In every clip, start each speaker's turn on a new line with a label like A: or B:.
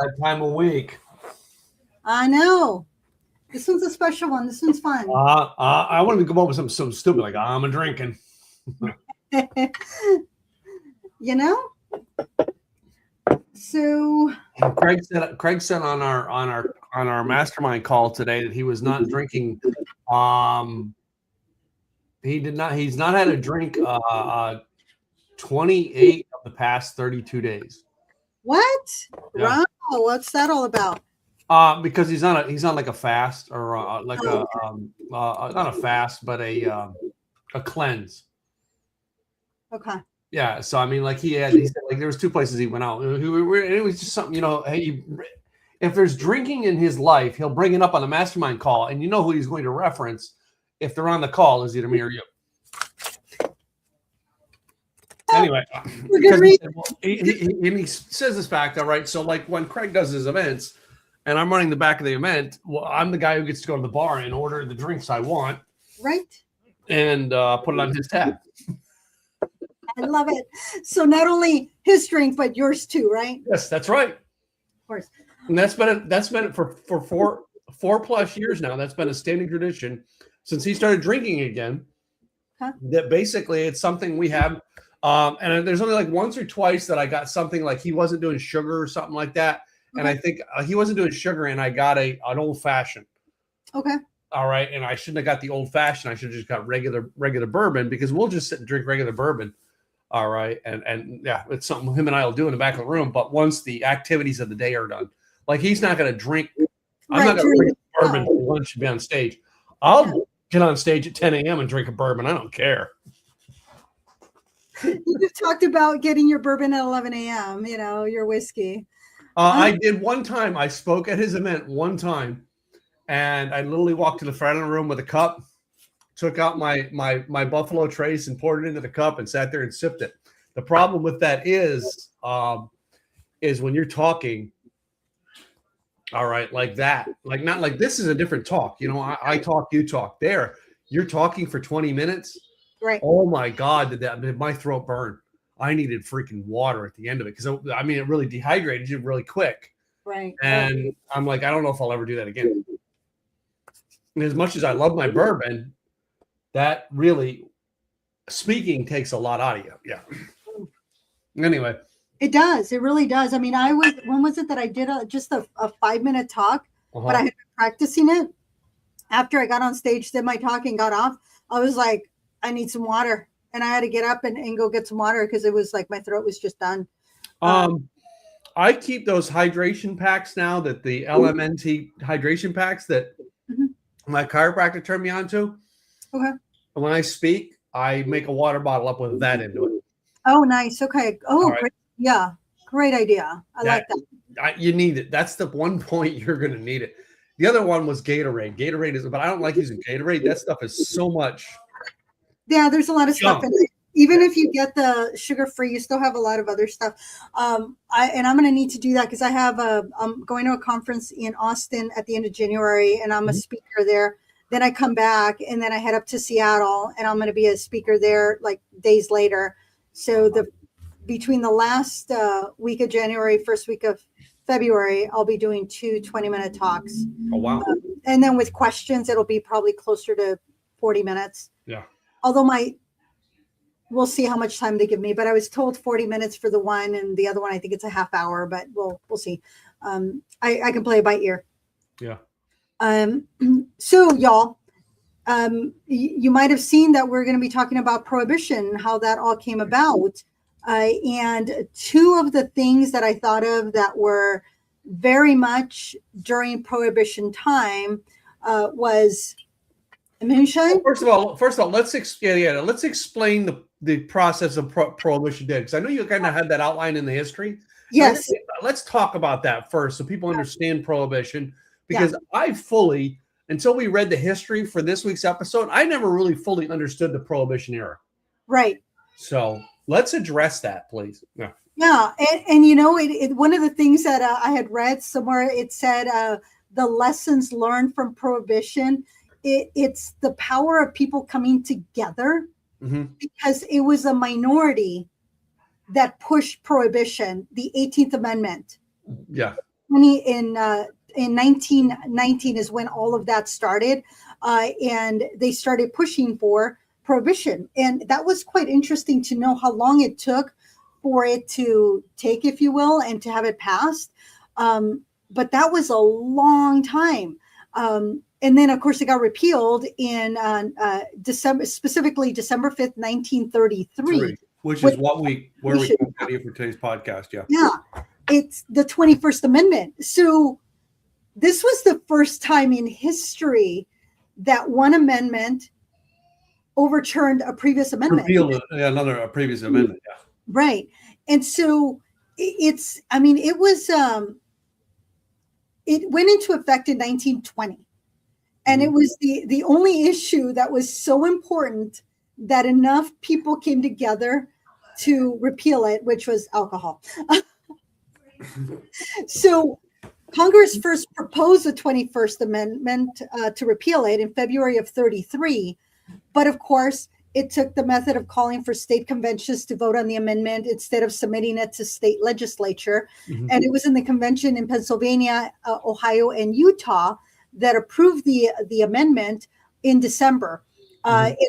A: that time of week.
B: I know. This one's a special one. This one's fun.
A: I wanted to come up with something stupid like I'm a drinking.
B: You know? So
A: Craig said on our mastermind call today that he was not drinking. He's not had a drink 28 of the past 32 days.
B: What?
A: Yeah.
B: Wow, what's that all about?
A: Because he's on like a fast or not a fast, but a cleanse.
B: Okay.
A: Yeah, so I mean, like he said, like there was 2 places he went out. It was just something, hey, if there's drinking in his life, he'll bring it up on the mastermind call, and you know who he's going to reference if they're on the call is either me or you. Anyway, because he says this fact, all right. So like when Craig does his events, and I'm running the back of the event, well, I'm the guy who gets to go to the bar and order the drinks I want,
B: right,
A: and put it on his tab.
B: I love it. So not only his drink, but yours too, right?
A: Yes, that's right.
B: Of course.
A: And that's been it for 4+ years now. That's been a standing tradition since he started drinking again.
B: Huh?
A: That basically it's something we have. And there's only like once or twice that I got something like he wasn't doing sugar or something like that. Okay. And I think he wasn't doing sugar, and I got an old fashioned.
B: Okay.
A: All right. And I shouldn't have got the old fashioned. I should have just got regular bourbon, because we'll just sit and drink regular bourbon. All right. And yeah, it's something him and I will do in the back of the room. But once the activities of the day are done, like he's not going to drink. I'm not going to drink bourbon for lunch to be on stage. I'll get on stage at 10 a.m. and drink a bourbon. I don't care.
B: You talked about getting your bourbon at 11 a.m., your whiskey.
A: I did one time. I spoke at his event one time, and I literally walked to the front of the room with a cup, took out my Buffalo Trace and poured it into the cup and sat there and sipped it. The problem with that is when you're talking, all right, like that, like not like this is a different talk. I talk, you talk. There, you're talking for 20 minutes.
B: Right.
A: Oh my God, did my throat burn? I needed freaking water at the end of it, because it really dehydrated you really quick.
B: Right.
A: And I'm like, I don't know if I'll ever do that again. And as much as I love my bourbon, that really speaking takes a lot out of you. Yeah. Anyway.
B: It does. It really does. I mean, when was it that I did just a 5-minute talk, but I had been practicing it. After I got on stage, did my talk and got off, I was like, I need some water. And I had to get up and go get some water, because it was like my throat was just done.
A: I keep those hydration packs now, that the LMNT hydration packs that my chiropractor turned me on to. Okay. And when I speak, I make a water bottle up with that into it.
B: Oh, nice. Okay. Oh, right. Great. Yeah. Great idea. I like that.
A: You need it. That's the one point you're going to need it. The other one was Gatorade. Gatorade is, but I don't like using Gatorade. That stuff is so much.
B: Yeah, there's a lot of stuff in it. Even if you get the sugar-free, you still have a lot of other stuff. I'm going to need to do that, because I'm going to a conference in Austin at the end of January, and I'm a speaker there. Then I come back, and then I head up to Seattle, and I'm going to be a speaker there like days later. So between the last week of January, first week of February, I'll be doing 2 20-minute talks.
A: Oh, wow.
B: And then with questions, it'll be probably closer to 40 minutes.
A: Yeah.
B: Although we'll see how much time they give me, but I was told 40 minutes for the one, and the other one, I think it's a half hour, but we'll see. I can play it by ear.
A: Yeah.
B: So y'all, you might have seen that we're going to be talking about Prohibition, how that all came about. And 2 of the things that I thought of that were very much during Prohibition time was moonshine.
A: Well, first of all, let's explain the process of Prohibition did, because I know you kind of had that outline in the history.
B: Yes.
A: So let's talk about that first, so people understand Prohibition, because I fully, until we read the history for this week's episode, I never really fully understood the Prohibition era.
B: Right.
A: So let's address that, please. Yeah.
B: Yeah, and one of the things that I had read somewhere, it said the lessons learned from Prohibition. It's the power of people coming together, because it was a minority that pushed Prohibition, the 18th Amendment.
A: Yeah.
B: in 1919 is when all of that started, and they started pushing for prohibition. And that was quite interesting to know how long it took for it to take, if you will, and to have it passed. But that was a long time. And then, of course, it got repealed in specifically December 5th, 1933.
A: Which is where we continue for today's podcast. Yeah.
B: Yeah. It's the 21st Amendment. So this was the first time in history that one amendment overturned a previous amendment.
A: Repealed a previous amendment. Yeah.
B: Right. And so it went into effect in 1920. And it was the only issue that was so important that enough people came together to repeal it, which was alcohol. So Congress first proposed the 21st Amendment to repeal it in February of 33. But of course, it took the method of calling for state conventions to vote on the amendment instead of submitting it to state legislature. Mm-hmm. And it was in the convention in Pennsylvania, Ohio, and Utah that approved the amendment in December.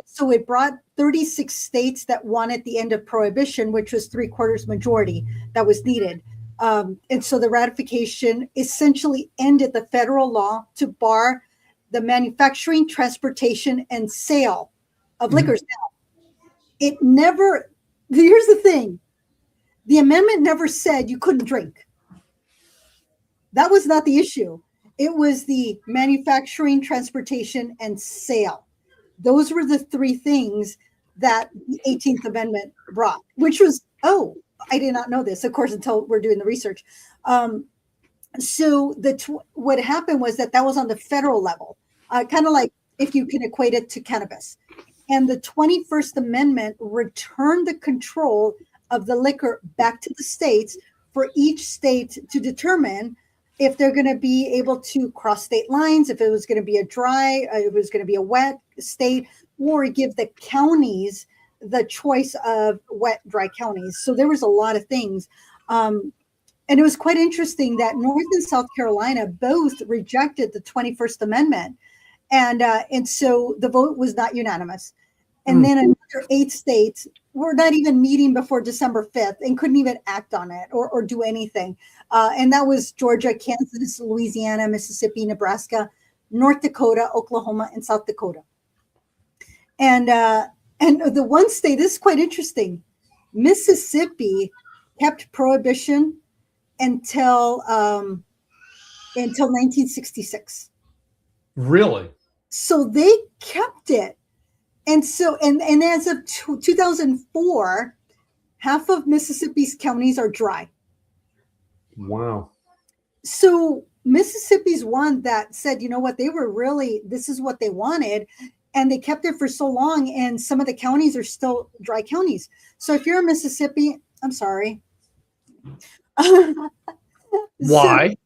B: So it brought 36 states that wanted the end of prohibition, which was 3/4 majority that was needed. And so the ratification essentially ended the federal law to bar the manufacturing, transportation, and sale of liquors. Now, here's the thing. The amendment never said you couldn't drink. That was not the issue. It was the manufacturing, transportation, and sale. Those were the three things that the 18th Amendment brought, which was, I did not know this, of course, until we're doing the research. So what happened was that was on the federal level, kind of like if you can equate it to cannabis. And the 21st Amendment returned the control of the liquor back to the states for each state to determine if they're going to be able to cross state lines, if it was going to be a dry, if it was going to be a wet state, or give the counties the choice of wet, dry counties. So there was a lot of things. And it was quite interesting that North and South Carolina both rejected the 21st Amendment. And so the vote was not unanimous. And then another 8 states were not even meeting before December 5th and couldn't even act on it or do anything. And that was Georgia, Kansas, Louisiana, Mississippi, Nebraska, North Dakota, Oklahoma, and South Dakota. And the one state, this is quite interesting, Mississippi kept prohibition until 1966.
A: Really?
B: So they kept it. And so, and as of 2004, half of Mississippi's counties are dry.
A: Wow.
B: So Mississippi's one that said, you know what, this is what they wanted. And they kept it for so long. And some of the counties are still dry counties. So if you're in Mississippi, I'm sorry.
A: Why?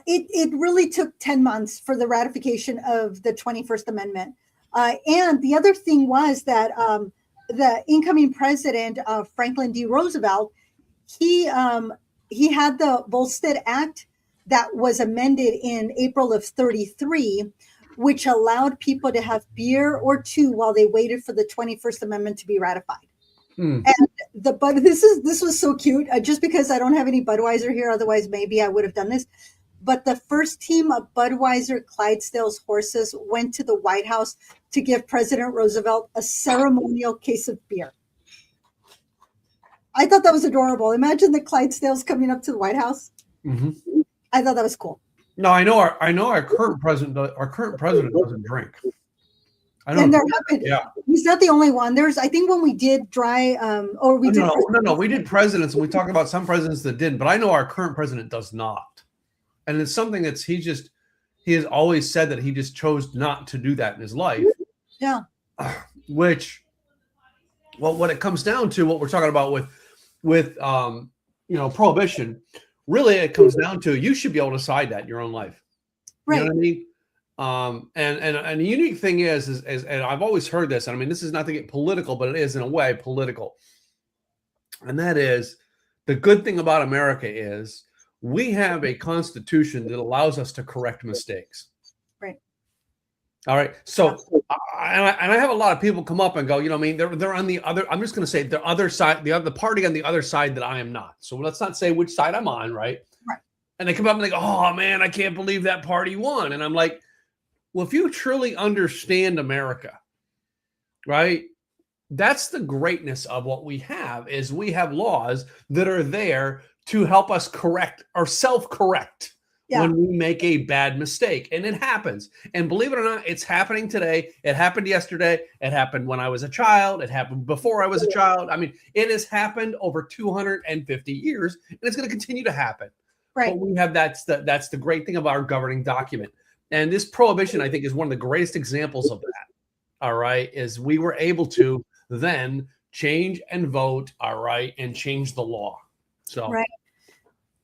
B: It really took 10 months for the ratification of the 21st Amendment. And the other thing was that the incoming president, Franklin D. Roosevelt, he had the Volstead Act that was amended in April of 33, which allowed people to have beer or two while they waited for the 21st Amendment to be ratified. And this was so cute, just because I don't have any Budweiser here. Otherwise, maybe I would have done this. But the first team of Budweiser Clydesdale's horses went to the White House to give President Roosevelt a ceremonial case of beer. I thought that was adorable. Imagine the Clydesdales coming up to the White House. Mm-hmm. I thought that was cool.
A: No, I know our current president. Our current president doesn't drink. I know.
B: Yeah, he's not the only one. I think when we did dry,
A: we did presidents, and we talked about some presidents that didn't. But I know our current president does not, and it's something that's he has always said that he just chose not to do that in his life.
B: Yeah.
A: Which, well, what it comes down to, what we're talking about with prohibition, really it comes down to you should be able to decide that in your own life.
B: Right.
A: You know what I mean? And the unique thing is, and I've always heard this. I mean, this is not to get political, but it is in a way political. And that is, the good thing about America is we have a constitution that allows us to correct mistakes.
B: Right.
A: All right. So, I have a lot of people come up and go, I mean, they're on the other. I'm just going to say the other side, the party on the other side that I am not. So let's not say which side I'm on, right?
B: Right.
A: And they come up and they go, "Oh man, I can't believe that party won." And I'm like, well, if you truly understand America, right? That's the greatness of what we have, is we have laws that are there to help us correct or self-correct when we make a bad mistake. And it happens. And believe it or not, it's happening today. It happened yesterday. It happened when I was a child. It happened before I was a child. I mean, it has happened over 250 years, and it's going to continue to happen.
B: Right.
A: But we have that's the great thing about our governing document. And this prohibition, I think, is one of the greatest examples of that. All right, is we were able to then change and vote, all right, and change the law. So
B: right.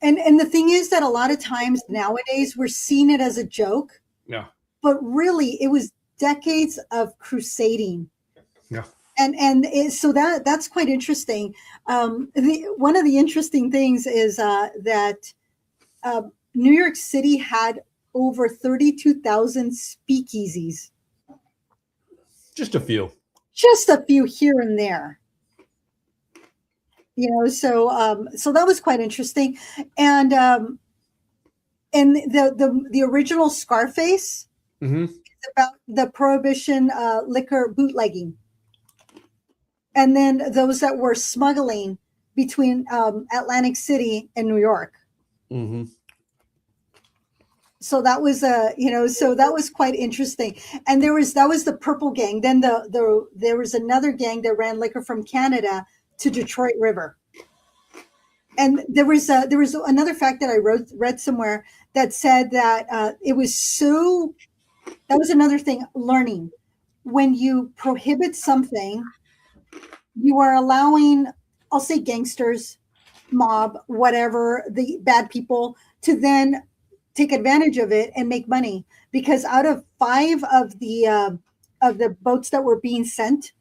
B: And the thing is that a lot of times nowadays we're seeing it as a joke.
A: Yeah.
B: But really, it was decades of crusading.
A: Yeah.
B: So that's quite interesting. One of the interesting things is that New York City had over 32,000 speakeasies.
A: Just a few here and there. So that was quite interesting. And the original Scarface is about the Prohibition liquor bootlegging. And then those that were smuggling between Atlantic City and New York. Mm-hmm.
B: So that was so that was quite interesting. And that was the Purple Gang. Then there was another gang that ran liquor from Canada to Detroit River. And there was another fact that I read somewhere that said that that was another thing, learning. When you prohibit something, you are allowing, I'll say, gangsters, mob, whatever, the bad people, to then take advantage of it and make money. Because out of 5 of the boats that were being sent,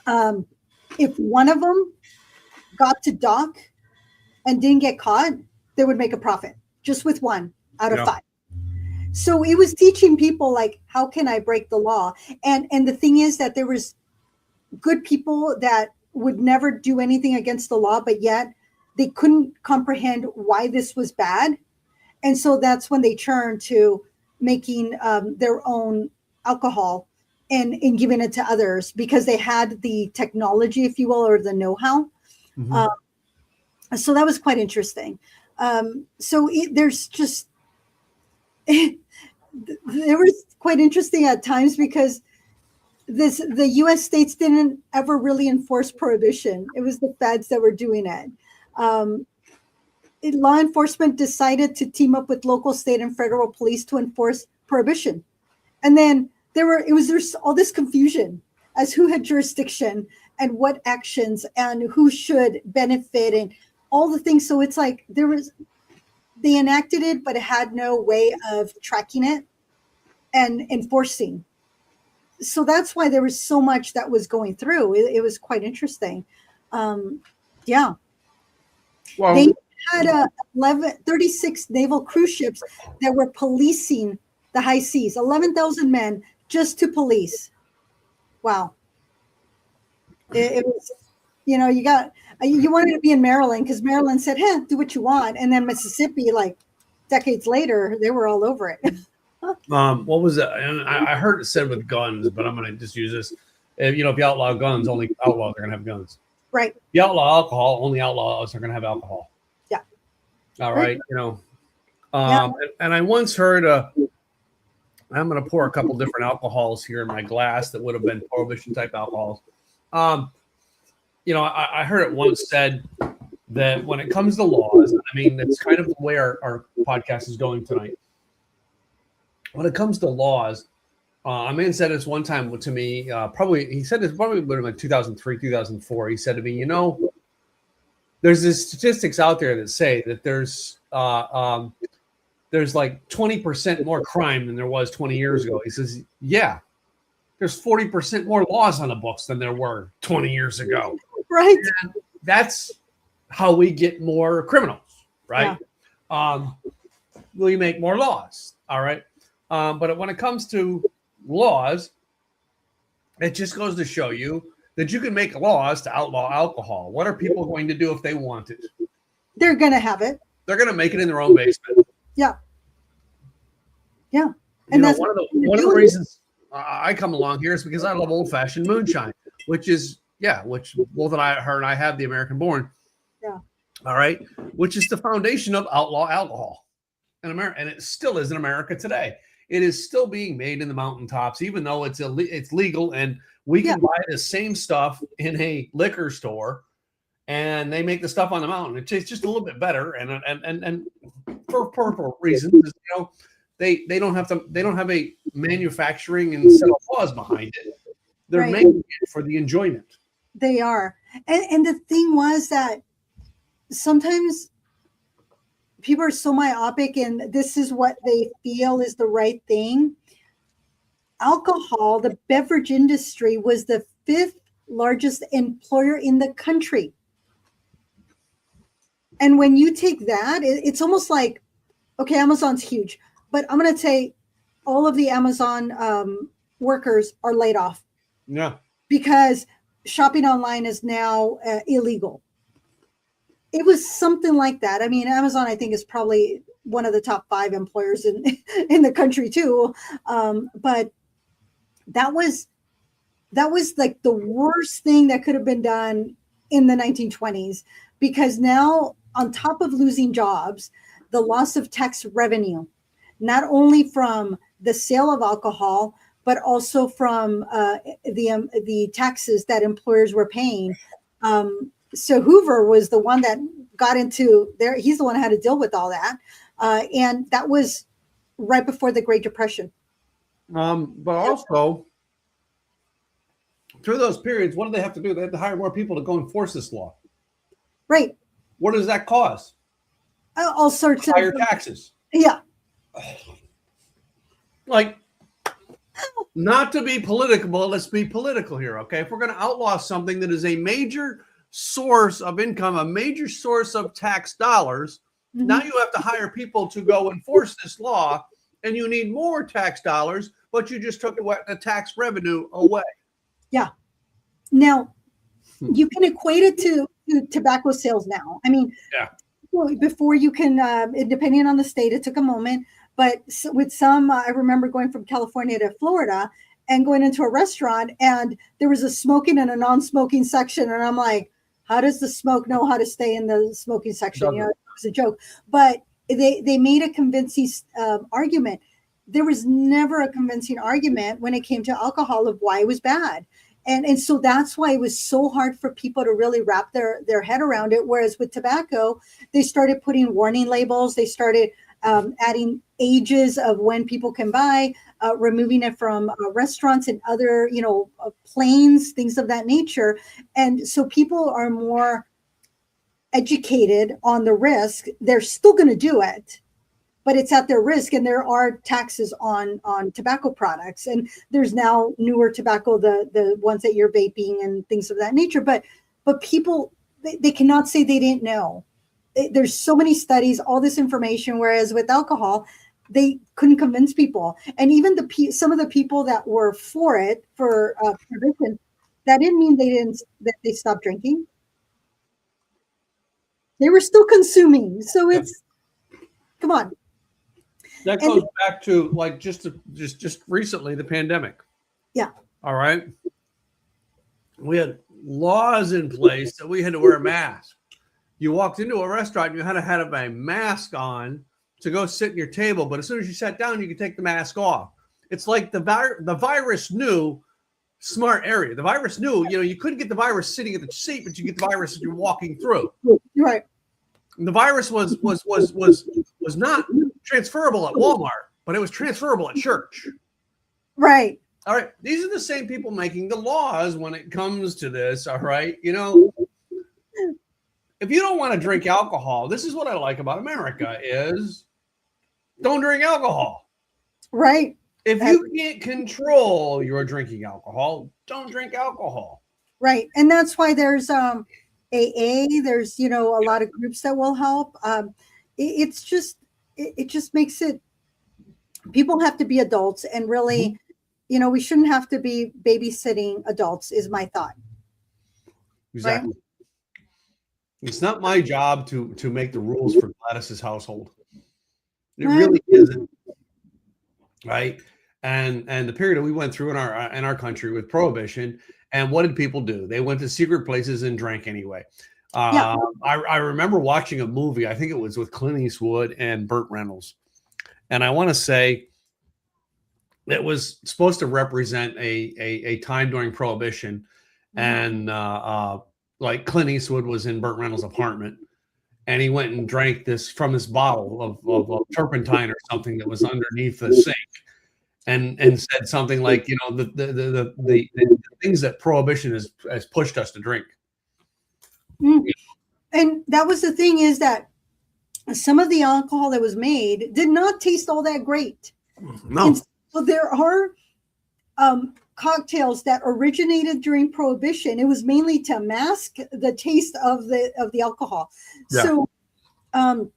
B: if one of them got to dock and didn't get caught, they would make a profit just with 1 out of 5. So it was teaching people, like, how can I break the law? And the thing is that there was good people that would never do anything against the law, but yet they couldn't comprehend why this was bad. And so that's when they turned to making their own alcohol and giving it to others, because they had the technology, if you will, or the know-how. Mm-hmm. So that was quite interesting. There's just, it was quite interesting at times, because the U.S. states didn't ever really enforce prohibition. It was the feds that were doing it. Law enforcement decided to team up with local, state, and federal police to enforce prohibition. And then there's all this confusion as who had jurisdiction and what actions and who should benefit and all the things. So it's like they enacted it, but it had no way of tracking it and enforcing. So that's why there was so much that was going through. It was quite interesting. Yeah. Well, they had 36 naval cruise ships that were policing the high seas, 11,000 men just to police. Wow. It was, you wanted to be in Maryland, because Maryland said, hey, do what you want. And then Mississippi, like decades later, they were all over it.
A: What was that? And I heard it said with guns, but I'm going to just use this. If you outlaw guns, only outlaws are going to have guns.
B: Right.
A: If you outlaw alcohol, only outlaws are going to have alcohol.
B: Yeah.
A: All right. And I once heard I'm going to pour a couple different alcohols here in my glass that would have been prohibition type alcohols. I heard it once said that when it comes to laws, I mean, that's kind of the way our podcast is going tonight. When it comes to laws, a man said this one time to me, he said this probably would have been 2003, 2004. He said to me, there's these statistics out there that say that there's there's like 20% more crime than there was 20 years ago. He says, yeah, there's 40% more laws on the books than there were 20 years ago.
B: Right.
A: And that's how we get more criminals, right?
B: Yeah.
A: We make more laws, all right? But when it comes to laws, it just goes to show you that you can make laws to outlaw alcohol. What are people going to do if they want it?
B: They're going to have it.
A: They're going to make it in their own basement.
B: Yeah. Yeah.
A: And that's one of the reasons I come along here is because I love old-fashioned moonshine, which both her and I have the American born.
B: Yeah.
A: All right. Which is the foundation of outlaw alcohol in America. And it still is in America today. It is still being made in the mountaintops, even though it's legal, and we can buy the same stuff in a liquor store, and they make the stuff on the mountain. It tastes just a little bit better, and for reasons, you know, they don't have a manufacturing and set of laws behind it. They're making it for the enjoyment.
B: They are, and the thing was that sometimes people are so myopic, and this is what they feel is the right thing. Alcohol, the beverage industry, was the 5th largest employer in the country. And when you take that, it's almost like, okay, Amazon's huge, but I'm going to say all of the Amazon workers are laid off.
A: Yeah.
B: Because shopping online is now illegal. It was something like that. I mean, Amazon, I think, is probably one of the top 5 employers in the country too. But that was like the worst thing that could have been done in the 1920s, because now, on top of losing jobs, the loss of tax revenue, not only from the sale of alcohol, but also from the taxes that employers were paying. So Hoover was the one that got into there. He's the one who had to deal with all that. And that was right before the Great Depression.
A: But also, through those periods, what do they have to do? They have to hire more people to go enforce this law.
B: Right.
A: What does that cause?
B: All sorts of
A: higher taxes.
B: Yeah.
A: Like, not to be political, let's be political here, okay? If we're going to outlaw something that is a major source of income, a major source of tax dollars, now you have to hire people to go enforce this law, and you need more tax dollars, but you just took the tax revenue away.
B: Yeah. Now, you can equate it to tobacco sales now. I mean, before you can, depending on the state, it took a moment. But with some, I remember going from California to Florida and going into a restaurant, and there was a smoking and a non-smoking section. And I'm like, how does the smoke know how to stay in the smoking section? You know, it was a joke. But they made a convincing argument. There was never a convincing argument when it came to alcohol of why it was bad. And so that's why it was so hard for people to really wrap their head around it. Whereas with tobacco, they started putting warning labels. They started adding ages of when people can buy, removing it from restaurants and other, planes, things of that nature. And so people are more educated on the risk. They're still going to do it, but it's at their risk. And there are taxes on tobacco products. And there's now newer tobacco, the ones that you're vaping and things of that nature. But people, they cannot say they didn't know. There's so many studies, all this information, whereas with alcohol, they couldn't convince people. And even some of the people that were for it, for prohibition, that didn't mean that they stopped drinking. They were still consuming. So it's, come on.
A: That goes back to like just recently, the pandemic.
B: Yeah.
A: All right. We had laws in place that we had to wear a mask. You walked into a restaurant, you had to have a mask on to go sit at your table. But as soon as you sat down, you could take the mask off. It's like the virus knew smart area. The virus knew, you couldn't get the virus sitting at the seat, but you get the virus as you're walking through.
B: Right.
A: And the virus was not transferable at Walmart, but it was transferable at church.
B: Right.
A: All right. These are the same people making the laws when it comes to this. All right. If you don't want to drink alcohol, this is what I like about America is don't drink alcohol.
B: Right.
A: If you can't control your drinking alcohol, don't drink alcohol.
B: Right. And that's why there's AA, there's, a lot of groups that will help. It's just, it just makes it, people have to be adults and really, we shouldn't have to be babysitting adults is my thought.
A: Exactly.
B: Right?
A: It's not my job to make the rules for Gladys's household. It really isn't. Right. And the period that we went through in our country with Prohibition, and what did people do? They went to secret places and drank anyway. I remember watching a movie, I think it was with Clint Eastwood and Burt Reynolds. And I want to say it was supposed to represent a time during Prohibition. And like Clint Eastwood was in Burt Reynolds' apartment, and he went and drank this from this bottle of turpentine or something that was underneath the sink, and said something like, the things that Prohibition has pushed us to drink.
B: And that was the thing, is that some of the alcohol that was made did not taste all that great.
A: No.
B: And so there are cocktails that originated during Prohibition. It was mainly to mask the taste of the alcohol. Yeah. So an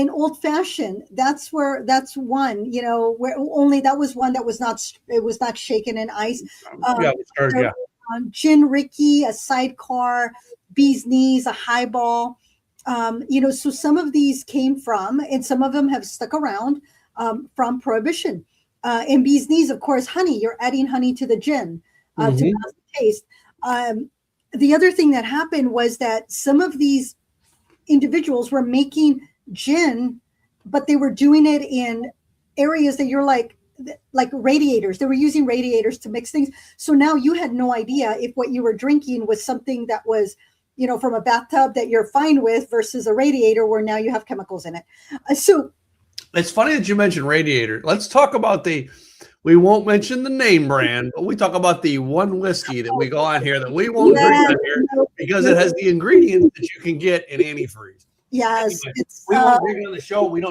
B: old fashioned, that's one, where only that was one that was not shaken in ice. Gin Ricky, a sidecar, bee's knees, a highball. So some of these came from, and some of them have stuck around from Prohibition. And bee's knees, of course, honey. You're adding honey to the gin to mask the taste. The other thing that happened was that some of these individuals were making gin, but they were doing it in areas that you're like radiators. They were using radiators to mix things. So now you had no idea if what you were drinking was something that was, from a bathtub that you're fine with versus a radiator where now you have chemicals in it. So
A: it's funny that you mentioned radiator. Let's talk about we won't mention the name brand, but we talk about the one whiskey that we go on here that we won't drink on here because it has the ingredients that you can get in antifreeze.
B: Yes.
A: Anyway, we won't drink it on the show. We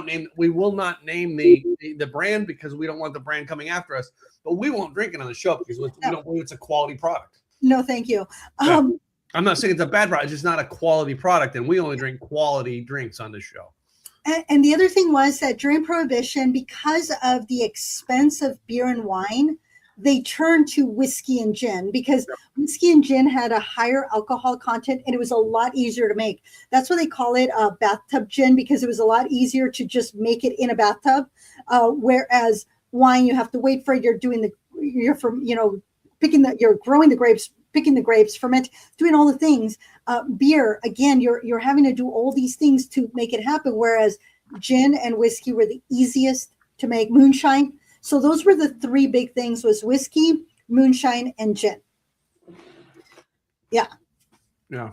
A: will not name the brand because we don't want the brand coming after us, but we won't drink it on the show because we don't believe it's a quality product.
B: No, thank you.
A: I'm not saying it's a bad product. It's just not a quality product, and we only drink quality drinks on this show.
B: And the other thing was that during Prohibition, because of the expense of beer and wine, they turned to whiskey and gin because whiskey and gin had a higher alcohol content and it was a lot easier to make. That's why they call it a bathtub gin, because it was a lot easier to just make it in a bathtub. Whereas wine, you have to wait for it. You're growing the grapes, picking the grapes, ferment, doing all the things. Beer, again, you're having to do all these things to make it happen. Whereas gin and whiskey were the easiest to make. Moonshine. So those were the three big things: was whiskey, moonshine, and gin. Yeah.
A: Yeah.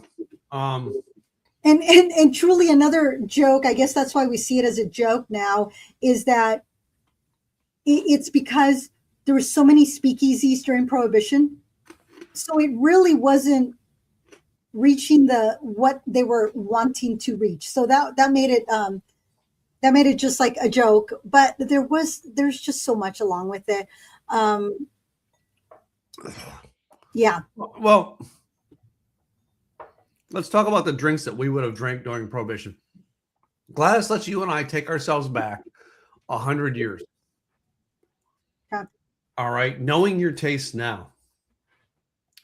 B: And truly another joke, I guess that's why we see it as a joke now, is that it's because there were so many speakeasies during Prohibition. So it really wasn't reaching what they were wanting to reach. So that made it just like a joke, but there's just so much along with it. Yeah.
A: Well, let's talk about the drinks that we would have drank during Prohibition. Gladys, let's you and I take ourselves back 100 years.
B: Yeah.
A: All right. Knowing your taste now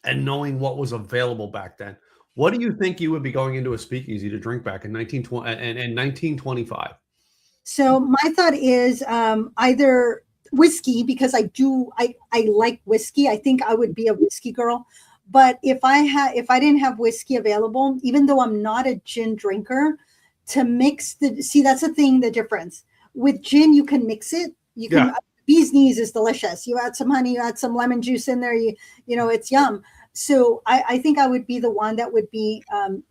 A: and knowing what was available back then, what do you think you would be going into a speakeasy to drink back in 1925?
B: So my thought is either whiskey, because I like whiskey. I think I would be a whiskey girl. But if I didn't have whiskey available, even though I'm not a gin drinker, to mix that's the thing, the difference. With gin, you can mix it. You can bee's knees is delicious. You add some honey, you add some lemon juice in there, it's yum. So I think I would be the one that would be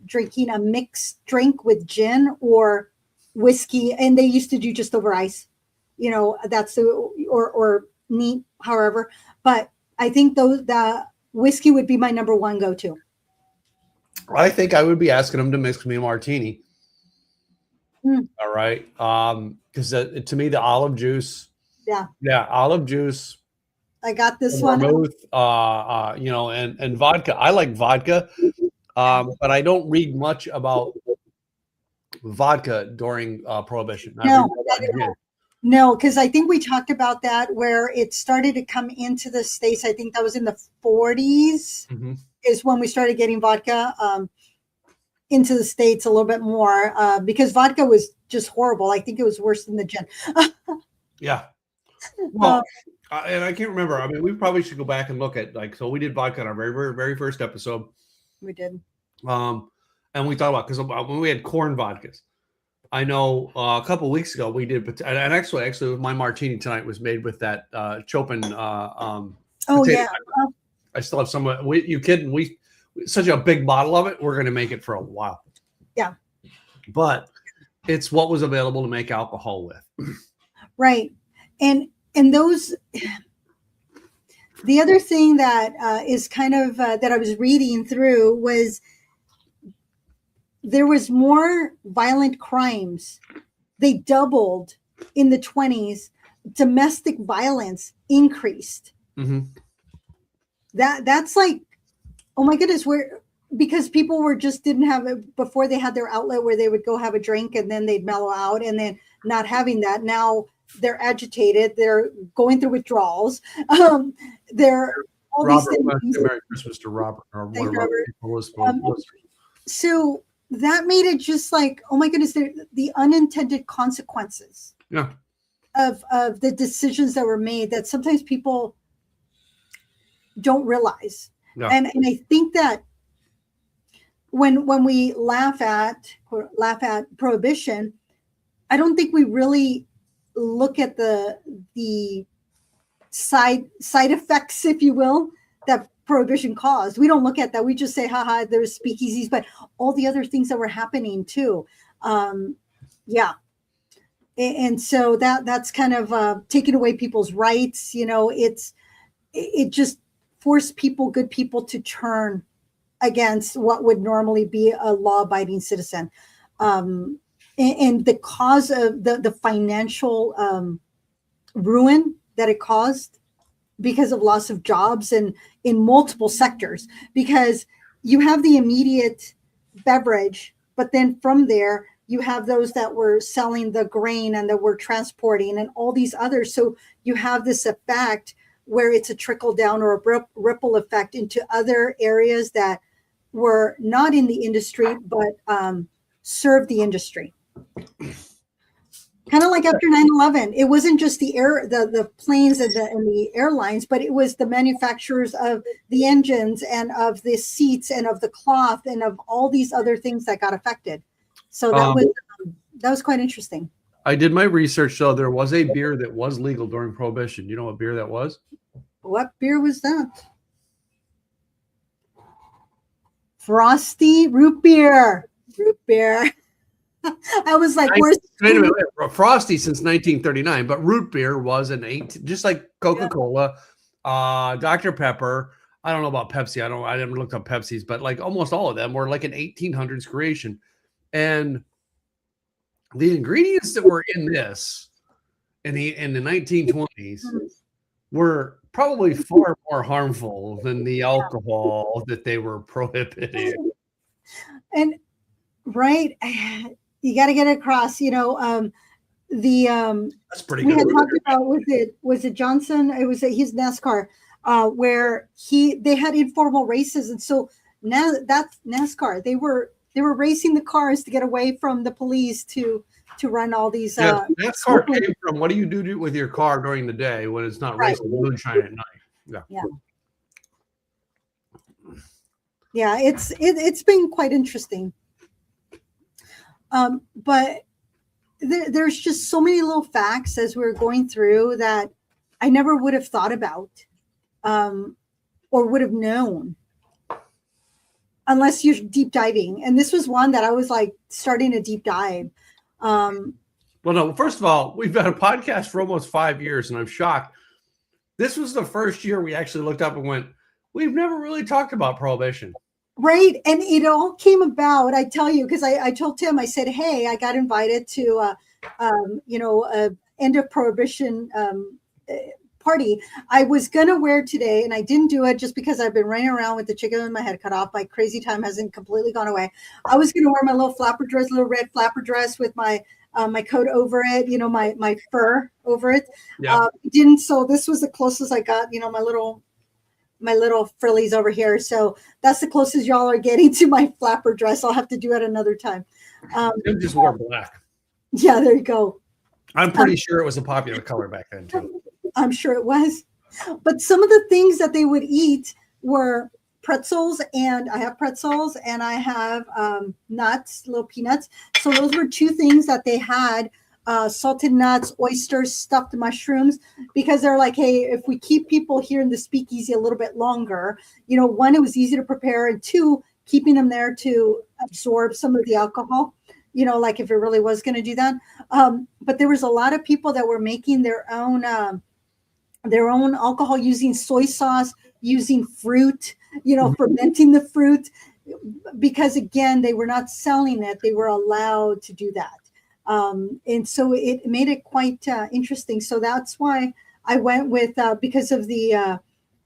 B: drinking a mixed drink with gin or whiskey, and they used to do just over ice, that's or neat, however. But I think the whiskey would be my number one go-to.
A: I think I would be asking them to mix me a martini. All right. Because to me, the olive juice.
B: Yeah.
A: Yeah, olive juice.
B: I got this one.
A: Vermouth, and vodka. I like vodka, but I don't read much about vodka during Prohibition.
B: No, because I think we talked about that where it started to come into the States. I think that was in the 40s is when we started getting vodka into the States a little bit more because vodka was just horrible. I think it was worse than the gin.
A: Yeah. Well, and I can't remember. I mean, we probably should go back and look at so we did vodka on our very, very, very first episode.
B: We did.
A: And we talked about because when we had corn vodkas, I know a couple of weeks ago we did, and actually, my martini tonight was made with that Chopin.
B: Oh yeah.
A: I still have some. You kidding? We such a big bottle of it. We're going to make it for a while.
B: Yeah.
A: But it's what was available to make alcohol with.
B: Right. And those, the other thing that is kind of that I was reading through was there was more violent crimes. They doubled in the 20s. Domestic violence increased. That's like, oh my goodness, because people didn't have it before. They had their outlet where they would go have a drink and then they'd mellow out, and then not having that. Now they're agitated. They're going through withdrawals. They're all
A: Robert,
B: these things.
A: Merry Christmas to Robert. Or
B: Thank
A: Robert.
B: So that made it just like, oh my goodness, the unintended consequences of the decisions that were made that sometimes people don't realize. Yeah. And I think that when we laugh at Prohibition, I don't think we really look at the side effects, if you will, that Prohibition caused. We don't look at that. We just say, haha, there's speakeasies, but all the other things that were happening too. Yeah. And so that's kind of taking away people's rights. It just forced good people to turn against what would normally be a law-abiding citizen. And the cause of the financial ruin that it caused because of loss of jobs and in multiple sectors, because you have the immediate beverage, but then from there you have those that were selling the grain and that were transporting and all these others. So you have this effect where it's a trickle down or a ripple effect into other areas that were not in the industry, but served the industry. Kind of like after 9/11, it wasn't just the planes and the airlines, but it was the manufacturers of the engines and of the seats and of the cloth and of all these other things that got affected. So that was quite interesting.
A: I did my research, though. There was a beer that was legal during Prohibition. You know what beer that was?
B: What beer was that? Frosty root beer. I was like, where's
A: Frosty since 1939, but root beer was just like Coca-Cola, Dr. Pepper. I don't know about Pepsi. I haven't looked up Pepsi's, but like almost all of them were like an 1800s creation. And the ingredients that were in this in the 1920s were probably far more harmful than the alcohol that they were prohibiting.
B: And right, you got to get it across. That's
A: pretty
B: we
A: good.
B: had talked about was it Johnson? It was his NASCAR where they had informal races, and so now that's NASCAR. They were racing the cars to get away from the police to run all these.
A: NASCAR came from what do you do with your car during the day when it's not racing moonshine at night?
B: Yeah, it's been quite interesting. But there's just so many little facts as we're going through that I never would have thought about or would have known unless you're deep diving. And this was one that I was like starting a deep dive.
A: Well, no, first of all, we've had a podcast for almost 5 years, and I'm shocked. This was the first year we actually looked up and went, we've never really talked about Prohibition.
B: Right. And it all came about, I tell you, because I told Tim, I said, hey, I got invited to, end of Prohibition party. I was going to wear today, and I didn't do it just because I've been running around with the chicken with my head cut off. My crazy time hasn't completely gone away. I was going to wear my little flapper dress, little red flapper dress with my coat over it, my fur over it.
A: Yeah.
B: Didn't. So this was the closest I got, my little frillies over here. So that's the closest y'all are getting to my flapper dress. I'll have to do it another time.
A: Tim just wore black.
B: Yeah, there you go.
A: I'm pretty sure it was a popular color back then too.
B: I'm sure it was. But some of the things that they would eat were pretzels, and I have pretzels, and I have nuts, little peanuts. So those were two things that they had. Salted nuts, oysters, stuffed mushrooms, because they're like, hey, if we keep people here in the speakeasy a little bit longer, one, it was easy to prepare, and two, keeping them there to absorb some of the alcohol, like if it really was going to do that. But there was a lot of people that were making their own alcohol using soy sauce, using fruit, fermenting the fruit, because again, they were not selling it. They were allowed to do that. And so it made it quite interesting. So that's why I went with, because of the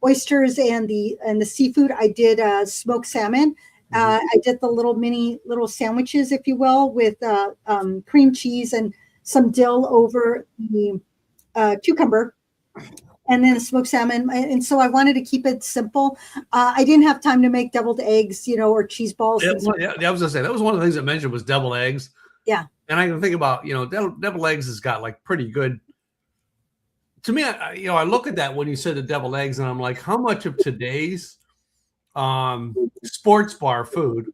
B: oysters and the seafood, I did smoked salmon. I did the little sandwiches, if you will, with cream cheese and some dill over the cucumber, and then smoked salmon. And so I wanted to keep it simple. I didn't have time to make deviled eggs, or cheese balls.
A: Yeah, I was gonna say that was one of the things I mentioned was deviled eggs.
B: Yeah. And
A: I can think about, deviled eggs has got like pretty good. To me, I look at that when you said the deviled eggs, and I'm like, how much of today's sports bar food,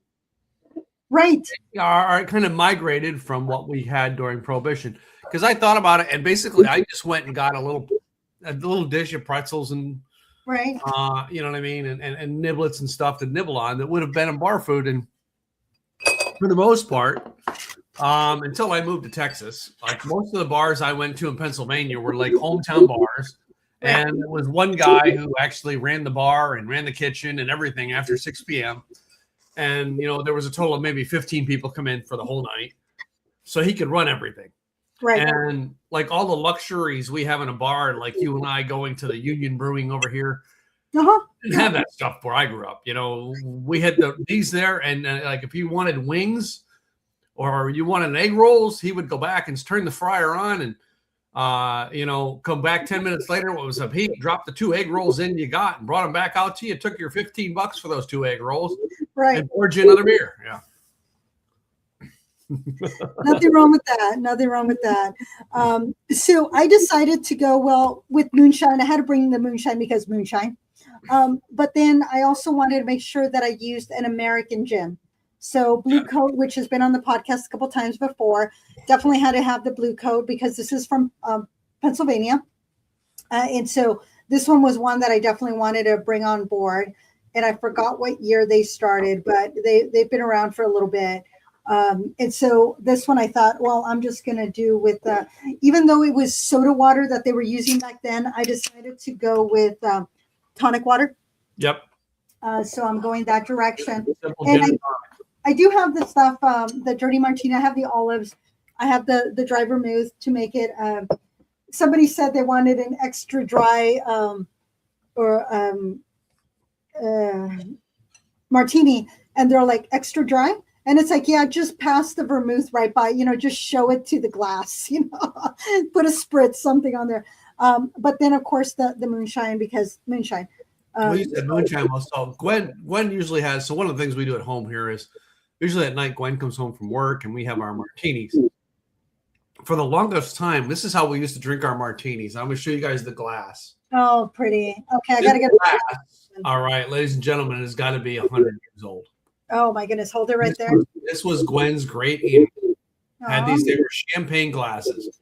B: right,
A: are kind of migrated from what we had during Prohibition? Because I thought about it, and basically, I just went and got a little dish of pretzels and
B: right,
A: you know what I mean, and niblets and stuff to nibble on that would have been in bar food, and for the most part. Until I moved to Texas, like most of the bars I went to in Pennsylvania were like hometown bars. And there was one guy who actually ran the bar and ran the kitchen and everything after 6 p.m. And, there was a total of maybe 15 people come in for the whole night. So he could run everything. Right. And like all the luxuries we have in a bar, like you and I going to the Union Brewing over here, didn't have that stuff where I grew up. We had these there. And like if you wanted wings, or you wanted egg rolls, he would go back and turn the fryer on and, come back 10 minutes later. What was up? He dropped the 2 egg rolls in you got and brought them back out to you. Took your $15 for those 2 egg rolls, right? And poured you another beer. Yeah.
B: Nothing wrong with that. Nothing wrong with that. So I decided to go, with moonshine. I had to bring the moonshine because moonshine. But then I also wanted to make sure that I used an American gin. So Blue Coat, which has been on the podcast a couple times before, definitely had to have the Blue Coat because this is from Pennsylvania. And so this one was one that I definitely wanted to bring on board. And I forgot what year they started, but they've been around for a little bit. And so this one I thought, I'm just going to do with, even though it was soda water that they were using back then, I decided to go with tonic water.
A: Yep.
B: So I'm going that direction. And I do have the stuff, the dirty martini. I have the olives. I have the dry vermouth to make it. Somebody said they wanted an extra dry martini, and they're like, extra dry? And it's like, yeah, just pass the vermouth right by, just show it to the glass, put a spritz, something on there. But then, of course, the moonshine, because moonshine.
A: Well, you said moonshine. So Gwen usually has. So one of the things we do at home here is usually at night, Gwen comes home from work and we have our martinis. For the longest time, this is how we used to drink our martinis. I'm going to show you guys the glass.
B: Oh, pretty. Okay, I got to get
A: a glass. All right, ladies and gentlemen, it's got to be 100 years old.
B: Oh, my goodness. Hold it right there.
A: This was Gwen's great aunt. Had these, they were champagne glasses.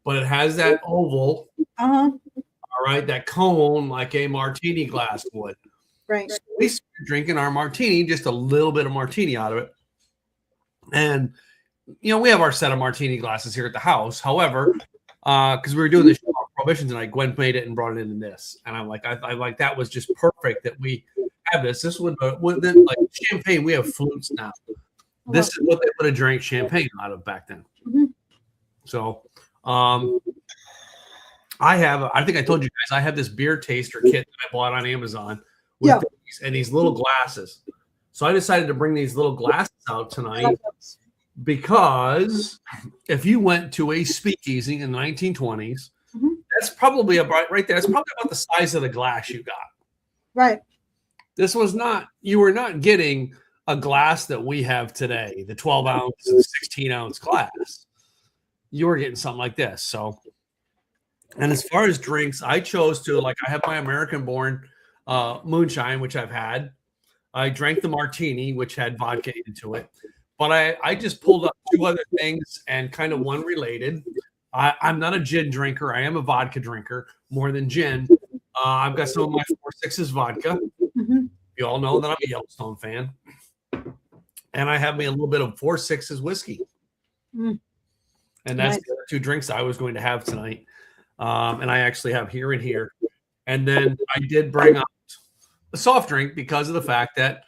A: But it has that oval.
B: Uh-huh.
A: All right, that cone like a martini glass would.
B: Right.
A: So we started drinking our martini, just a little bit of martini out of it. And, we have our set of martini glasses here at the house. However, because we were doing this show on Prohibition tonight, Gwen made it and brought it in this. And I'm like, I like that was just perfect that we have this. This would like champagne. We have flutes now. This is what they would have drank champagne out of back then.
B: Mm-hmm.
A: So, I think I told you guys, I have this beer taster kit that I bought on Amazon with these little glasses. So I decided to bring these little glasses out tonight because if you went to a speakeasy in the 1920s, that's probably right there. That's probably about the size of the glass you got.
B: Right.
A: This was not, you were not getting a glass that we have today, the 12 ounce and 16 ounce glass. You were getting something like this. So, and as far as drinks, I chose to, like, I have my American born moonshine, which I've had. I drank the martini, which had vodka into it. But I just pulled up two other things and kind of one related. I'm not a gin drinker. I am a vodka drinker more than gin. I've got some of my 4-6s vodka. You all know that I'm a Yellowstone fan. And I have me a little bit of 4-6s whiskey. And that's the other two drinks I was going to have tonight. And I actually have here and here. And then I did bring up a soft drink because of the fact that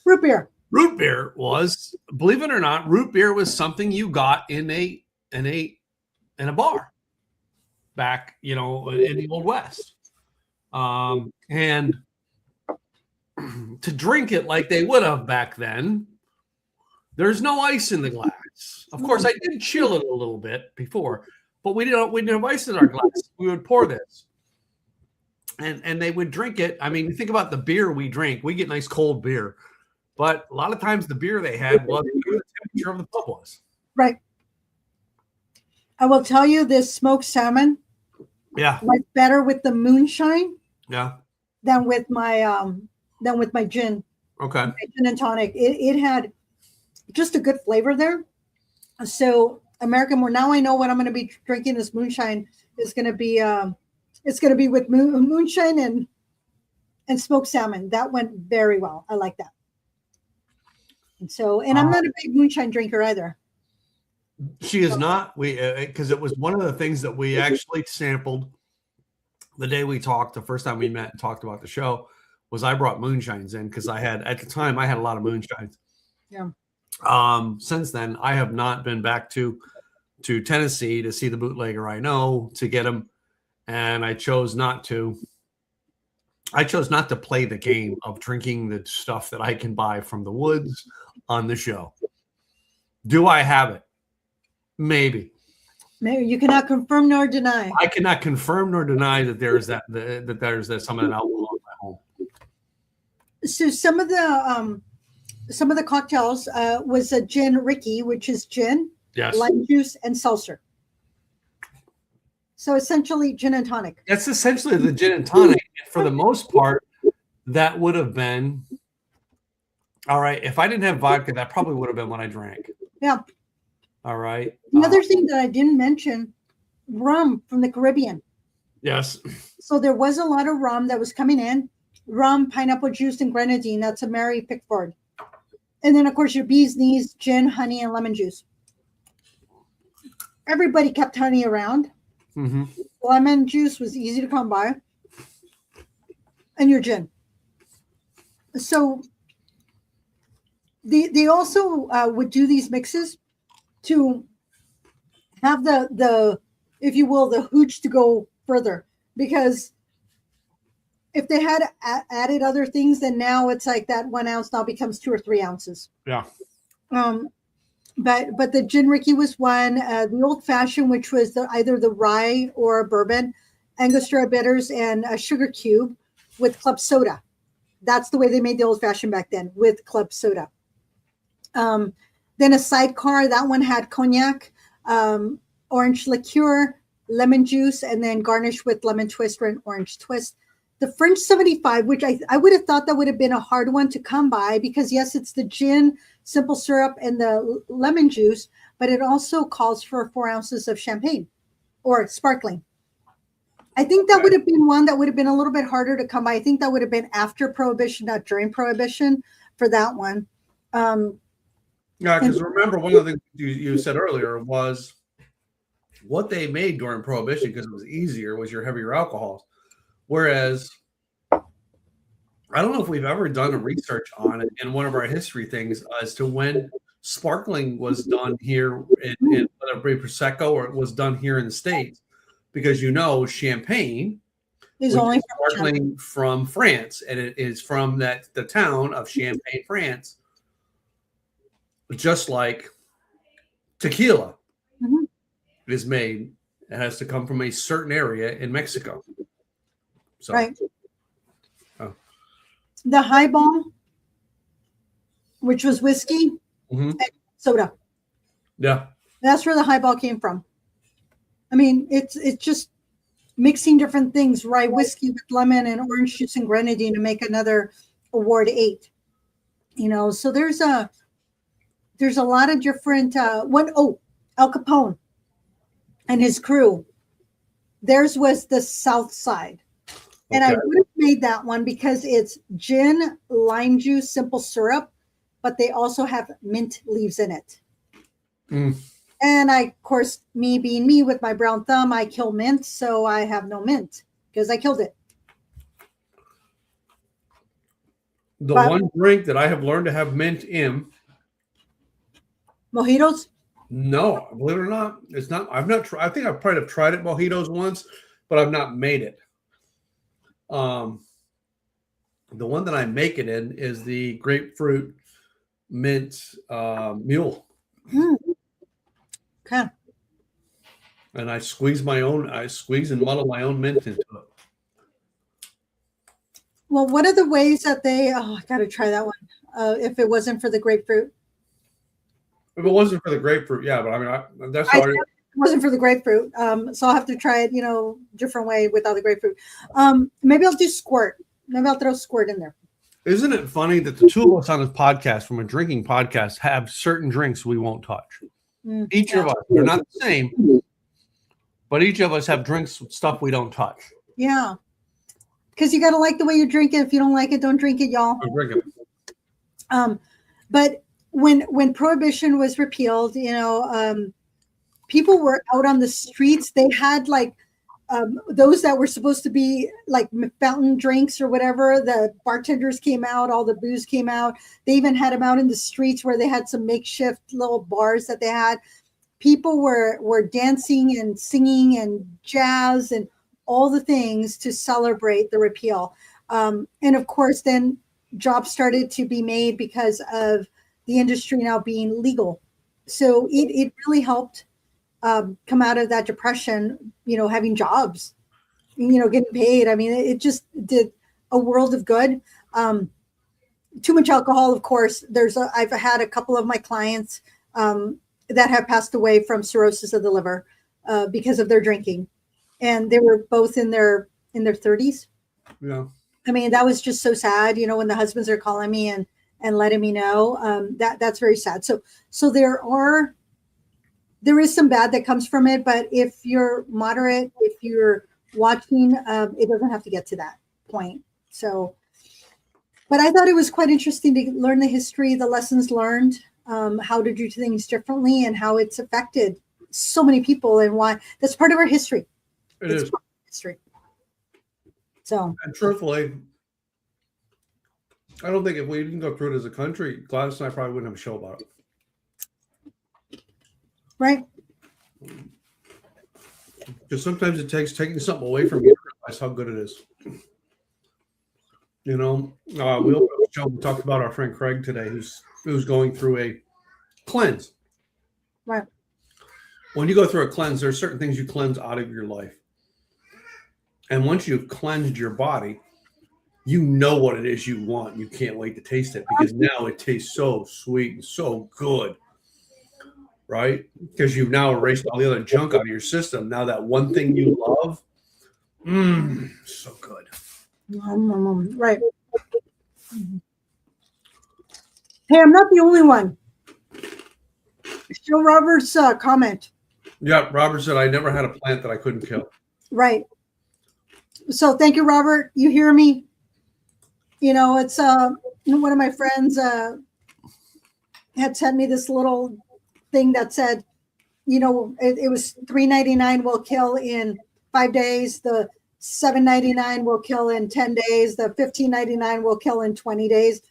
B: root beer.
A: Root beer was, believe it or not, root beer was something you got in a bar back, in the Old West. And to drink it like they would have back then, there's no ice in the glass. Of course, I did chill it a little bit before, but we didn't have ice in our glass. We would pour this. And they would drink it. I mean, think about the beer we drink. We get nice cold beer. But a lot of times the beer they had was the temperature of the pub was.
B: Right. I will tell you this smoked salmon went better with the moonshine than with my gin.
A: Okay.
B: My gin and tonic. It had just a good flavor there. So American, well, now I know what I'm going to be drinking. This moonshine is going to be it's going to be with moonshine and smoked salmon. That went very well. I like that. And so, and I'm not a big moonshine drinker either.
A: She is not. Because it was one of the things that we actually sampled the day we talked, the first time we met and talked about the show, was I brought moonshines in because at the time I had a lot of moonshines.
B: Yeah.
A: Since then, I have not been back to Tennessee to see the bootlegger I know to get him, and I chose not to. I chose not to play the game of drinking the stuff that I can buy from the woods on the show. Do I have it? Maybe.
B: Maybe you cannot confirm nor deny.
A: I cannot confirm nor deny that there's some of that alcohol in my home.
B: So some of the cocktails was a gin Ricky, which is gin, lime juice, and seltzer. So essentially gin and tonic.
A: That's essentially the gin and tonic. For the most part, that would have been all right. If I didn't have vodka, that probably would have been what I drank.
B: Yeah.
A: All right.
B: Another thing that I didn't mention, rum from the Caribbean.
A: Yes.
B: So there was a lot of rum that was coming in. Rum, pineapple juice, and grenadine. That's a Mary Pickford. And then, of course, your bee's knees, gin, honey, and lemon juice. Everybody kept honey around.
A: Mm-hmm.
B: Lemon juice was easy to come by. And your gin. So they also would do these mixes to have the if you will, the hooch to go further. Because if they had added other things, then now it's like that 1 ounce now becomes 2 or 3 ounces.
A: Yeah.
B: But the gin Ricky was one. The old fashioned, which was either the rye or bourbon, Angostura bitters, and a sugar cube with club soda. That's the way they made the old fashioned back then, with club soda. Then a sidecar, that one had cognac, orange liqueur, lemon juice, and then garnished with lemon twist or an orange twist. The French 75, which I would have thought that would have been a hard one to come by because, yes, it's the gin, simple syrup, and the lemon juice, but it also calls for 4 ounces of champagne or sparkling. I think that would have been one that would have been a little bit harder to come by. I think that would have been after Prohibition, not during Prohibition for that one.
A: Yeah, because remember, one of the things you said earlier was what they made during Prohibition, because it was easier, was your heavier alcohols. Whereas I don't know if we've ever done a research on it in one of our history things as to when sparkling was done here in whether it be Prosecco or it was done here in the States, because champagne
B: Is
A: was
B: only from China.
A: sparkling from France, and it is from the town of Champagne, France, just like tequila is made. It has to come from a certain area in Mexico. So,
B: right. The highball, which was whiskey and soda.
A: Yeah.
B: That's where the highball came from. I mean, it's just mixing different things, rye whiskey with lemon and orange juice and grenadine to make another Award 8. So there's a lot of different Al Capone and his crew. Theirs was the South Side. And I would have made that one because it's gin, lime juice, simple syrup, but they also have mint leaves in it. And of course, me being me with my brown thumb, I kill mint, so I have no mint because I killed it.
A: One drink that I have learned to have mint in.
B: Mojitos?
A: No, believe it or not, it's not. I've not tried. I think I've probably tried it mojitos once, but I've not made it. The one that I make it in is the grapefruit mint mule.
B: Okay.
A: And I squeeze and muddle my own mint into it.
B: Well, what are the ways that I got to try that one. If it wasn't for the grapefruit.
A: If it wasn't for the grapefruit, yeah, but I mean, that's how
B: it wasn't for the grapefruit. So I'll have to try it, different way without the grapefruit. Maybe I'll do squirt. Maybe I'll throw squirt in there.
A: Isn't it funny that the two of us on this podcast, from a drinking podcast, have certain drinks we won't touch? Each of us, they're not the same, but each of us have drinks with stuff we don't touch.
B: Yeah. Because you got to like the way you drink it. If you don't like it, don't drink it, y'all.
A: Don't drink it.
B: But when Prohibition was repealed, people were out on the streets. They had those that were supposed to be like fountain drinks or whatever. The bartenders came out, all the booze came out. They even had them out in the streets where they had some makeshift little bars that they had. People were dancing and singing and jazz and all the things to celebrate the repeal. And of course, then jobs started to be made because of the industry now being legal. So it really helped come out of that depression, having jobs, getting paid. I mean, it just did a world of good. Too much alcohol, of course. I've had a couple of my clients that have passed away from cirrhosis of the liver because of their drinking, and they were both in their 30s.
A: Yeah.
B: I mean, that was just so sad, when the husbands are calling me and letting me know that's very sad. So there is some bad that comes from it, but if you're moderate, if you're watching, it doesn't have to get to that point. So, but I thought it was quite interesting to learn the history, the lessons learned, how to do things differently, and how it's affected so many people, and why. That's part of our history.
A: It's part
B: of history. So,
A: and truthfully, I don't think if we didn't go through it as a country, Gladys and I probably wouldn't have a show about it.
B: Right.
A: Because sometimes it takes taking something away from you to realize how good it is. We opened the show. We talked about our friend Craig today, who's going through a cleanse.
B: Right.
A: When you go through a cleanse, there are certain things you cleanse out of your life. And once you've cleansed your body, you know what it is you want. You can't wait to taste it, because now it tastes so sweet and so good, right? Because you've now erased all the other junk out of your system. Now that one thing you love, so good.
B: Right. Hey, I'm not the only one. Joe Roberts' comment.
A: Yeah, Robert said, I never had a plant that I couldn't kill.
B: Right. So thank you, Robert. You hear me? It's one of my friends had sent me this little thing that said, it was $3.99 will kill in 5 days. The $7.99 will kill in 10 days. The $15.99 will kill in 20 days.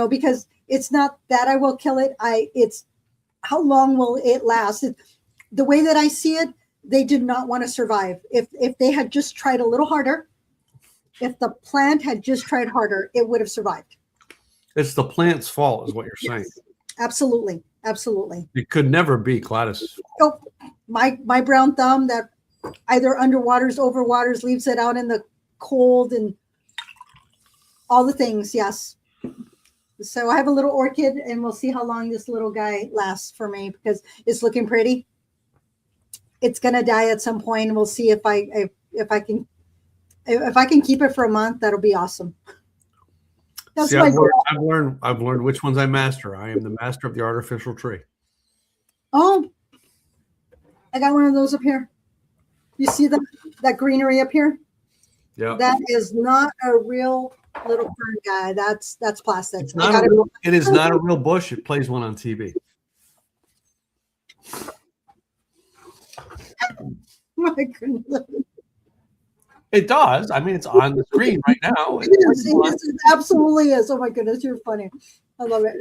B: Because it's not that I will kill it. It's how long will it last? The way that I see it, they did not want to survive. If they had just tried a little harder, if the plant had just tried harder, it would have survived.
A: It's the plant's fault, is what you're saying.
B: Yes, absolutely. Absolutely.
A: It could never be Gladys.
B: So my brown thumb that either underwaters, overwaters, leaves it out in the cold and all the things. Yes. So I have a little orchid, and we'll see how long this little guy lasts for me because it's looking pretty. It's gonna die at some point, and we'll see if I can keep it for a month. That'll be awesome.
A: See, I've learned which ones I master. I am the master of the artificial tree.
B: Oh, I got one of those up here. You see that greenery up here?
A: Yeah.
B: That is not a real little fern guy. That's plastic.
A: It is not a real bush. It plays one on TV.
B: My goodness.
A: It does. I mean, it's on the screen right now.
B: It is. It absolutely is. Oh my goodness, you're funny. I love it.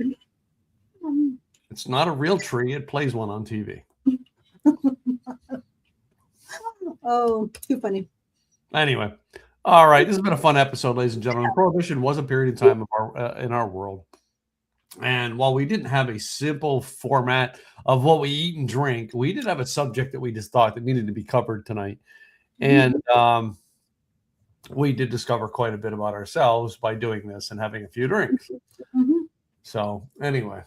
A: It's not a real tree. It plays one on TV.
B: Oh, too funny.
A: Anyway, all right. This has been a fun episode, ladies and gentlemen. Prohibition was a period of time in our world, and while we didn't have a simple format of what we eat and drink, we did have a subject that we just thought that needed to be covered tonight, and we did discover quite a bit about ourselves by doing this and having a few drinks.
B: Mm-hmm.
A: So anyway,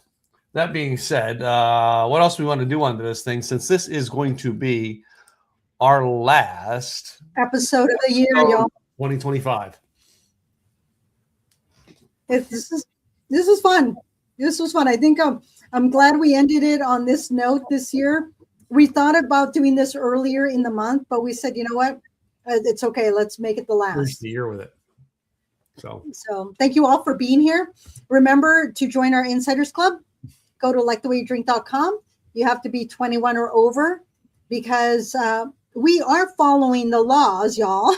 A: that being said, what else do we want to do on this thing? Since this is going to be our last
B: episode of the year, y'all.
A: 2025.
B: This is fun. This was fun. I think I'm glad we ended it on this note this year. We thought about doing this earlier in the month, but we said, you know what? It's okay. Let's make it the last.
A: Finish the year with it. So
B: thank you all for being here. Remember to join our Insiders Club. Go to likethewayyoudrink.com. You have to be 21 or over because we are following the laws, y'all.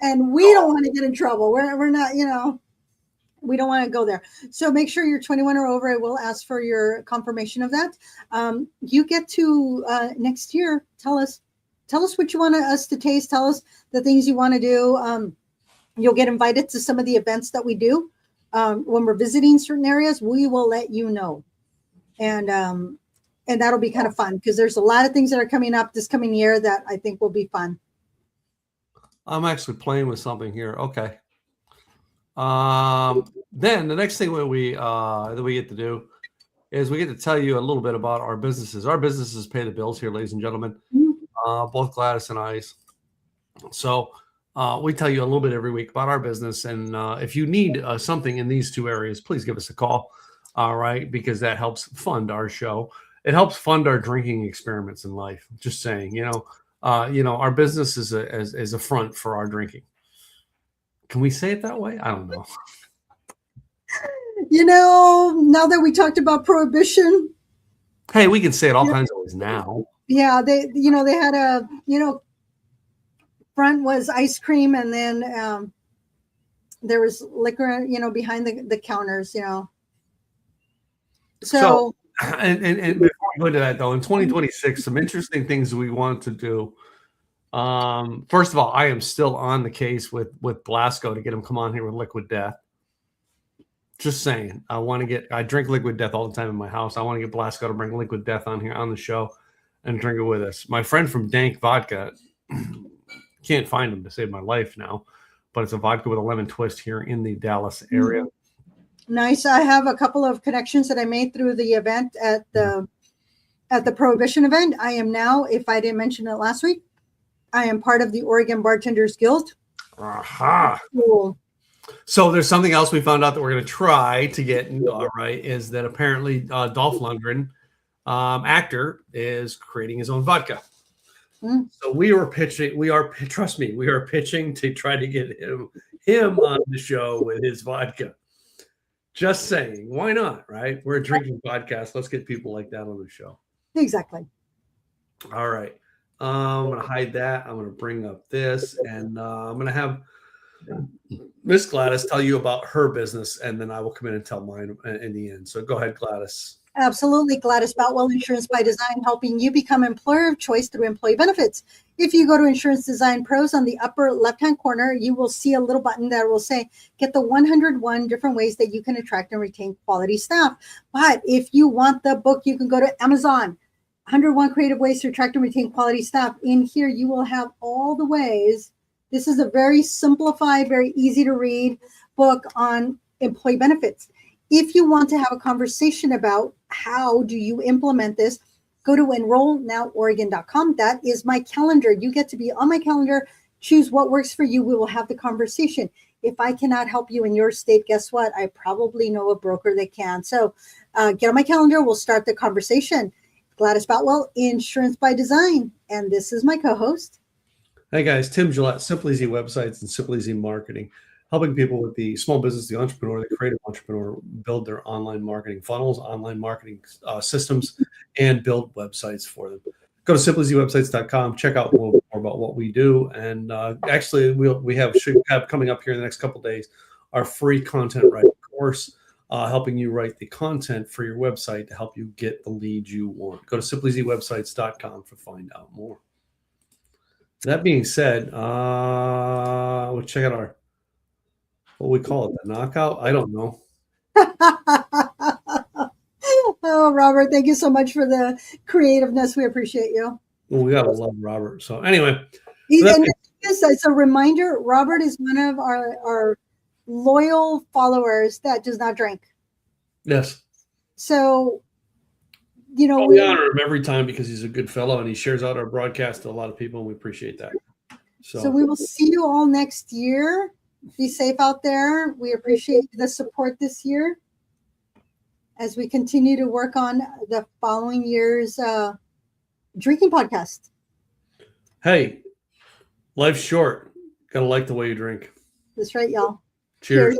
B: And we don't want to get in trouble. We're not, we don't want to go there. So make sure you're 21 or over. I will ask for your confirmation of that. You get to next year. Tell us what you want us to taste. Tell us the things you want to do. You'll get invited to some of the events that we do. When we're visiting certain areas, we will let you know. And that'll be kind of fun because there's a lot of things that are coming up this coming year that I think will be fun.
A: I'm actually playing with something here. Okay. Then the next thing that we get to do is we get to tell you a little bit about our businesses. Our businesses pay the bills here, ladies and gentlemen. Both Gladys and I. So we tell you a little bit every week about our business. And if you need something in these two areas, please give us a call. All right. Because that helps fund our show. It helps fund our drinking experiments in life. Just saying, our business is a front for our drinking. Can we say it that way? I don't know.
B: Now that we talked about Prohibition.
A: Hey, we can say it all kinds of ways now.
B: Yeah, they had a, front was ice cream and then there was liquor, behind the counters, So
A: and before we go into that though, in 2026, some interesting things we want to do. First of all, I am still on the case with Blasco to get him come on here with Liquid Death. Just saying, I drink Liquid Death all the time in my house. I want to get Blasco to bring Liquid Death on here on the show and drink it with us. My friend from Dank Vodka, can't find him to save my life now, but it's a vodka with a lemon twist here in the Dallas area.
B: Nice. I have a couple of connections that I made through the event at the Prohibition event. I am now, if I didn't mention it last week, I am part of the Oregon Bartenders Guild.
A: Aha.
B: Cool.
A: So there's something else we found out that we're going to try to get right is that apparently Dolph Lundgren, actor, is creating his own vodka. So we are pitching to try to get him on the show with his vodka. Just saying, why not, right? We're a drinking podcast. Let's get people like that on the show.
B: Exactly.
A: All right. I'm going to hide that. I'm going to bring up this, and I'm going to have Miss Gladys tell you about her business, and then I will come in and tell mine in the end. So go ahead, Gladys.
B: Absolutely. Gladys Boutwell, Insurance by Design, helping you become employer of choice through employee benefits. If you go to Insurance Design Pros, on the upper left-hand corner, you will see a little button that will say, get the 101 different ways that you can attract and retain quality staff. But if you want the book, you can go to Amazon, 101 Creative Ways to Attract and Retain Quality Staff. In here, you will have all the ways. This is a very simplified, very easy to read book on employee benefits. If you want to have a conversation about how do you implement this, go to enrollnoworegon.com. That is my calendar. You get to be on my calendar, choose what works for you. We will have the conversation. If I cannot help you in your state, guess what? I probably know a broker that can. So get on my calendar. We'll start the conversation. Gladys Boutwell, Insurance by Design. And this is my co-host.
A: Hey guys, Tim Gillette, Simple Easy Websites and Simple Easy Marketing, helping people with the small business, the entrepreneur, the creative entrepreneur build their online marketing funnels, online marketing systems, and build websites for them. Go to simpleeasywebsites.com, check out a little bit more about what we do. And actually, we should have coming up here in the next couple of days our free content writing course, helping you write the content for your website to help you get the leads you want. Go to simpleeasywebsites.com to find out more. That being said, we'll check out what we call it, the knockout. I don't know.
B: Oh, Robert, thank you so much for the creativeness. We appreciate you.
A: Well, we gotta love Robert. So anyway,
B: it's a reminder. Robert is one of our loyal followers that does not drink.
A: Yes.
B: So, we
A: honor him every time because he's a good fellow and he shares out our broadcast to a lot of people, and we appreciate that.
B: So we will see you all next year. Be safe out there. We appreciate the support this year as we continue to work on the following year's drinking podcast.
A: Hey, life's short. Gotta like the way you drink.
B: That's right, y'all.
A: Cheers.